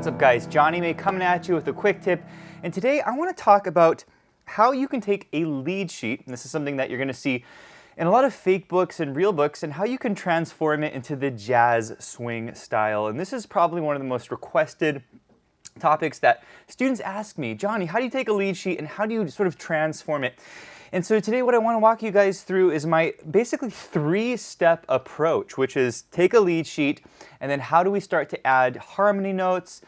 What's up guys, Jonny May coming at you with a quick tip, and today I want to talk about how you can take a lead sheet, and this is something that you're going to see in a lot of fake books and real books, and how you can transform it into the jazz swing style. And this is probably one of the most requested topics that students ask me, Jonny, how do you take a lead sheet and how do you sort of transform it? And so today what I want to walk you guys through is my basically 3-step approach, which is take a lead sheet and then how do we start to add harmony notes,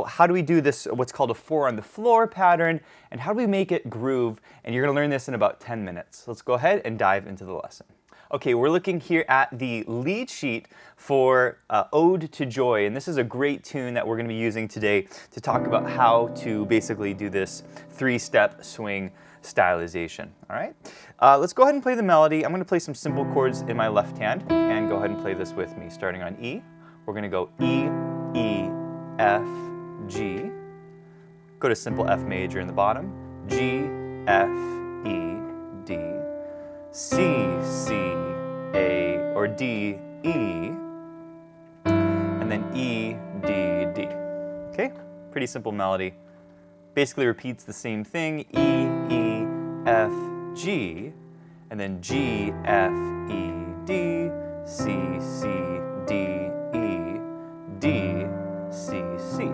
how do we do this, what's called a 4 on the floor pattern, and how do we make it groove? And you're going to learn this in about 10 minutes. Let's go ahead and dive into the lesson. Okay, we're looking here at the lead sheet for Ode to Joy, and this is a great tune that we're going to be using today to talk about how to basically do this 3-step swing stylization. All right, let's go ahead and play the melody. I'm going to play some simple chords in my left hand, and go ahead and play this with me. Starting on E, we're going to go E, E, F, G, go to simple F major in the bottom, G, F, E, D, C, C, A, or D, E, and then E, D, D. Okay, pretty simple melody. Basically repeats the same thing, E, E, F, G, and then G, F, E, D, C, C, D, E, D, C, C.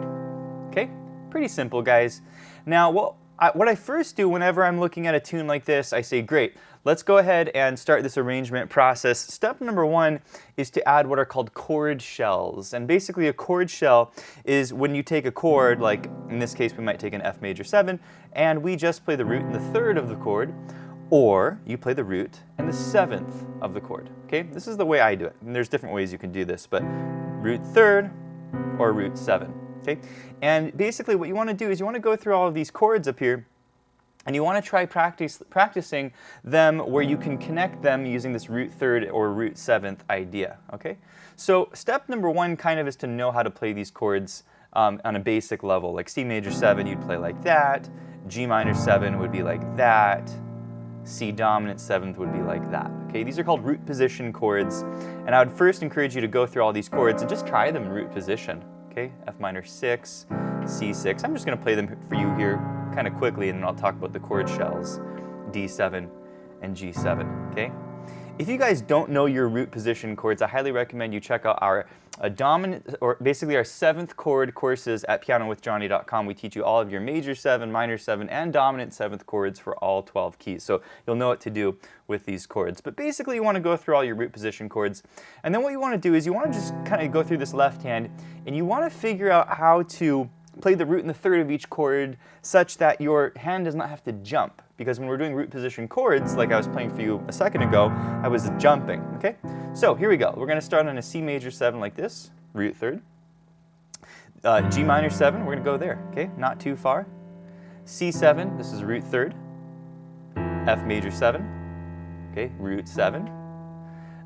Okay, pretty simple guys. Now what I first do whenever I'm looking at a tune like this, I say, great, let's go ahead and start this arrangement process. Step number 1 is to add what are called chord shells. And basically a chord shell is when you take a chord, like in this case we might take an F major 7, and we just play the root and the 3rd of the chord, or you play the root and the 7th of the chord. Okay, this is the way I do it. And there's different ways you can do this, but root 3rd or root 7. Okay, and basically what you want to do is you want to go through all of these chords up here, and you want to try practicing them where you can connect them using this root 3rd or root 7th idea. Okay, so step number 1 kind of is to know how to play these chords on a basic level. Like C major 7, you'd play like that. G minor 7 would be like that. C dominant 7th would be like that. Okay, these are called root position chords, and I would first encourage you to go through all these chords and just try them in root position. Okay, F minor 6, C6. I'm just going to play them for you here kind of quickly, and then I'll talk about the chord shells, D7 and G7. Okay, if you guys don't know your root position chords, I highly recommend you check out our dominant, or basically our 7th chord courses at pianowithjonny.com. We teach you all of your major 7, minor 7, and dominant 7th chords for all 12 keys. So you'll know what to do with these chords. But basically you want to go through all your root position chords. And then what you want to do is you want to just kind of go through this left hand, and you want to figure out how to play the root and the 3rd of each chord such that your hand does not have to jump. Because when we're doing root position chords, like I was playing for you a second ago, I was jumping, okay? So here we go. We're going to start on a C major 7 like this, root 3rd. G minor 7, we're going to go there, okay? Not too far. C7, this is root 3rd. F major 7, okay, root 7.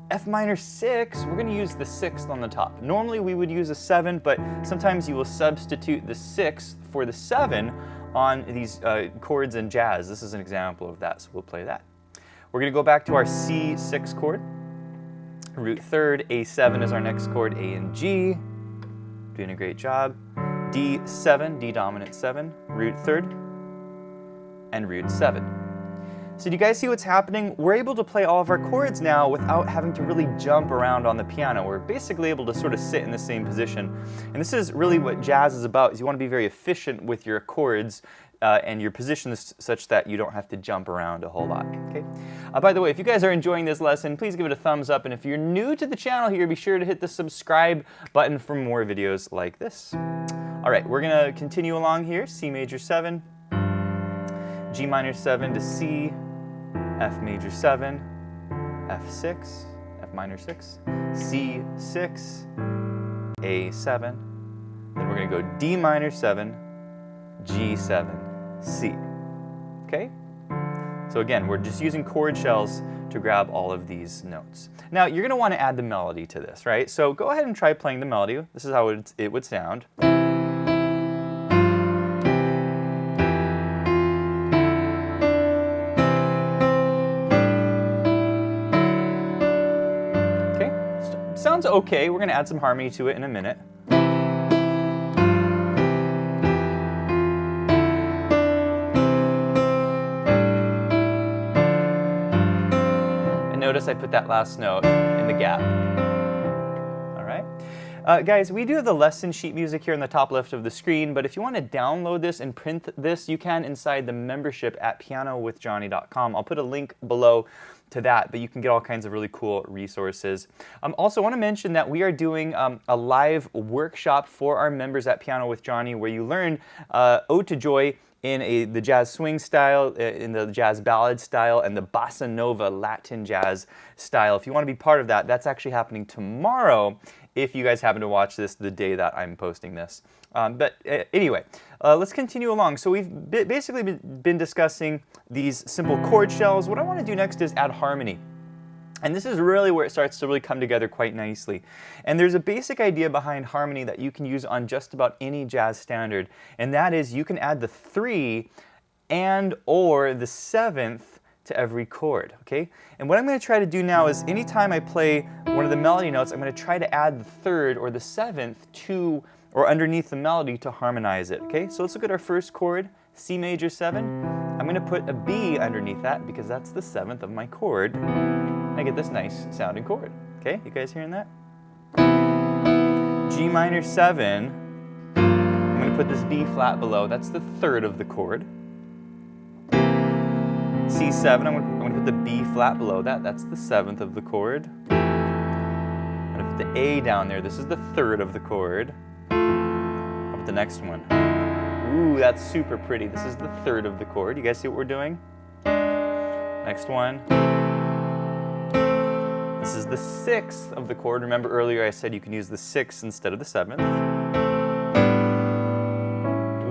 F minor 6, we're going to use the 6th on the top. Normally we would use a 7, but sometimes you will substitute the 6th for the 7 on these chords in jazz. This is an example of that, so we'll play that. We're going to go back to our C6 chord. Root 3rd, A7 is our next chord, A and G. Doing a great job. D7, D dominant 7, root 3rd, and root 7. So do you guys see what's happening? We're able to play all of our chords now without having to really jump around on the piano. We're basically able to sort of sit in the same position. And this is really what jazz is about, is you want to be very efficient with your chords and your positions such that you don't have to jump around a whole lot. Okay. By the way, if you guys are enjoying this lesson, please give it a thumbs up. And if you're new to the channel here, be sure to hit the subscribe button for more videos like this. All right, we're going to continue along here. C major 7, G minor 7 to C, F major 7, F6, F minor 6, C6, A7, then we're going to go D minor 7, G7, C. Okay? So again, we're just using chord shells to grab all of these notes. Now, you're going to want to add the melody to this, right? So go ahead and try playing the melody. This is how it would sound. Sounds okay. We're going to add some harmony to it in a minute. notice I put that last note in the gap. All right. Guys, we do have the lesson sheet music here in the top left of the screen, but if you want to download this and print this, you can inside the membership at pianowithjonny.com. I'll put a link below to that, but you can get all kinds of really cool resources. Also, I want to mention that we are doing a live workshop for our members at Piano with Jonny, where you learn Ode to Joy in the jazz swing style, in the jazz ballad style, and the bossa nova Latin jazz style. If you want to be part of that, that's actually happening tomorrow, if you guys happen to watch this the day that I'm posting this. Anyway, let's continue along. So we've basically been discussing these simple chord shells. What I want to do next is add harmony. And this is really where it starts to really come together quite nicely. And there's a basic idea behind harmony that you can use on just about any jazz standard. And that is you can add the 3 and or the 7th to every chord, okay? And what I'm going to try to do now is anytime I play one of the melody notes, I'm going to try to add the 3rd or the 7th to or underneath the melody to harmonize it, okay? So let's look at our first chord, C major 7. I'm going to put a B underneath that because that's the 7th of my chord. And I get this nice sounding chord, okay? You guys hearing that? G minor 7. I'm going to put this B flat below. That's the 3rd of the chord. C7, I'm going to put the B flat below that. That's the 7th of the chord. I'm going to put the A down there. This is the 3rd of the chord. How about the next one? Ooh, that's super pretty. This is the 3rd of the chord. You guys see what we're doing? Next one. This is the 6th of the chord. Remember earlier I said you can use the 6th instead of the 7th.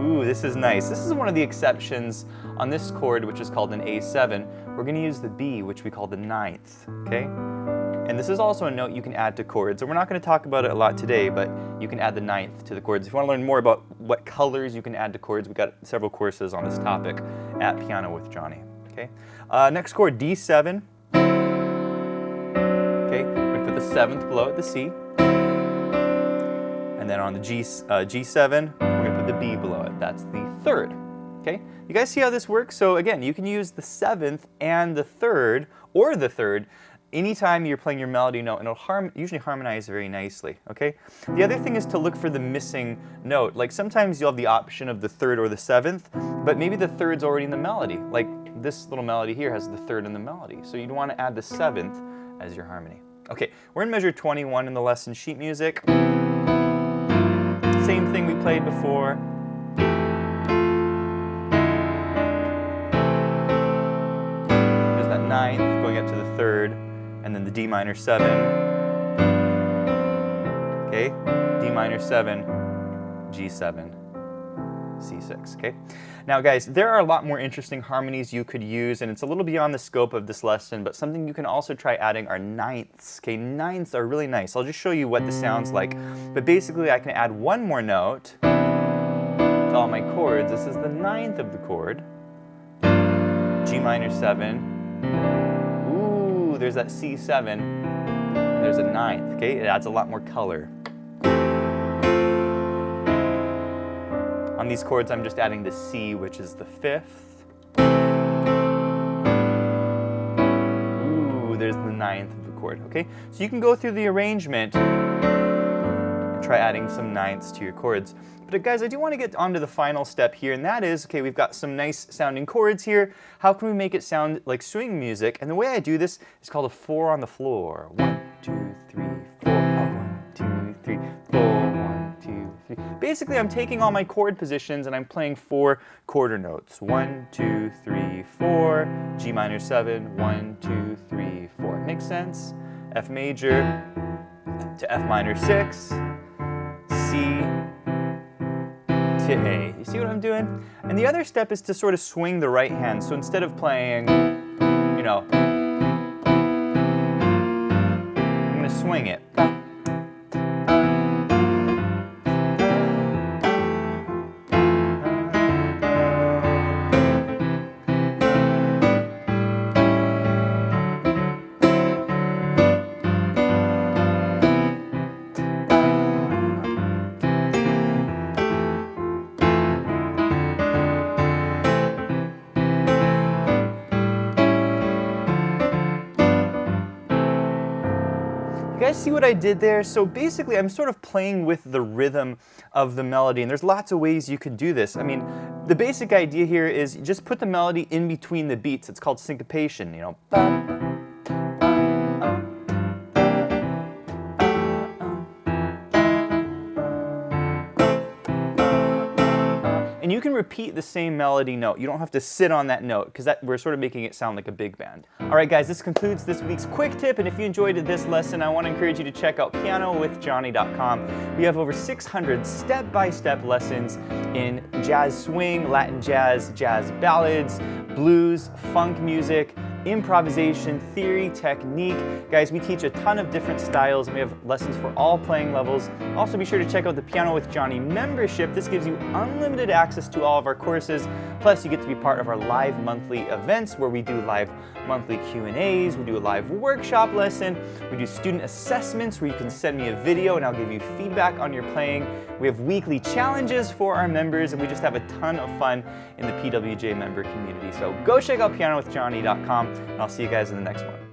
Ooh, this is nice. This is one of the exceptions on this chord, which is called an A7. We're going to use the B, which we call the 9th, okay? And this is also a note you can add to chords. And we're not going to talk about it a lot today, but you can add the 9th to the chords. If you want to learn more about what colors you can add to chords, we've got several courses on this topic at Piano with Jonny, okay? Next chord, D7. Okay, we're going to put the 7th below it, the C. And then on the G7, we're going to put the B below it. That's the 3rd. Okay, you guys see how this works? So again, you can use the 7th and the 3rd, or the 3rd, anytime you're playing your melody note, and it'll usually harmonize very nicely, okay? The other thing is to look for the missing note. Like sometimes you'll have the option of the 3rd or the 7th, but maybe the 3rd's already in the melody. Like this little melody here has the 3rd in the melody. So you'd want to add the 7th as your harmony. Okay, we're in measure 21 in the lesson sheet music. Same thing we played before. There's that 9th going up to the 3rd, and then the D minor 7. Okay, D minor 7, G7, C6, okay? Now guys, there are a lot more interesting harmonies you could use, and it's a little beyond the scope of this lesson, but something you can also try adding are 9ths, okay? 9ths are really nice. I'll just show you what this sounds like. But basically I can add one more note to all my chords. This is the 9th of the chord. G minor 7. Ooh, there's that C7, and there's a 9th, okay? It adds a lot more color. On these chords, I'm just adding the C, which is the 5th. Ooh, there's the 9th of the chord, okay? So you can go through the arrangement and try adding some 9ths to your chords. But guys, I do want to get onto the final step here, and that is, okay, we've got some nice sounding chords here. How can we make it sound like swing music? And the way I do this is called a 4 on the floor. 1, 2, 3, 4. 1, 2, 3, 4. 1, 2, 3. Basically, I'm taking all my chord positions and I'm playing 4 quarter notes. 1, 2, 3, 4. G minor 7. 1, 2, 3, 4. Makes sense? F major to F minor 6. C to A. You see what I'm doing? And the other step is to sort of swing the right hand. So instead of playing, you know, I'm going to swing it. guys see what I did there? So basically I'm sort of playing with the rhythm of the melody, and there's lots of ways you could do this. I mean, the basic idea here is you just put the melody in between the beats. It's called syncopation, you know. And you can repeat the same melody note. You don't have to sit on that note, because we're sort of making it sound like a big band. All right, guys, this concludes this week's quick tip. And if you enjoyed this lesson, I want to encourage you to check out pianowithjonny.com. We have over 600 step-by-step lessons in jazz swing, Latin jazz, jazz ballads, blues, funk music, improvisation, theory, technique. Guys, we teach a ton of different styles, and we have lessons for all playing levels. Also, be sure to check out the Piano with Jonny membership. This gives you unlimited access to all of our courses. Plus, you get to be part of our live monthly events where we do live monthly Q&As, we do a live workshop lesson, we do student assessments where you can send me a video and I'll give you feedback on your playing. We have weekly challenges for our members, and we just have a ton of fun in the PWJ member community. So go check out pianowithjonny.com, and I'll see you guys in the next one.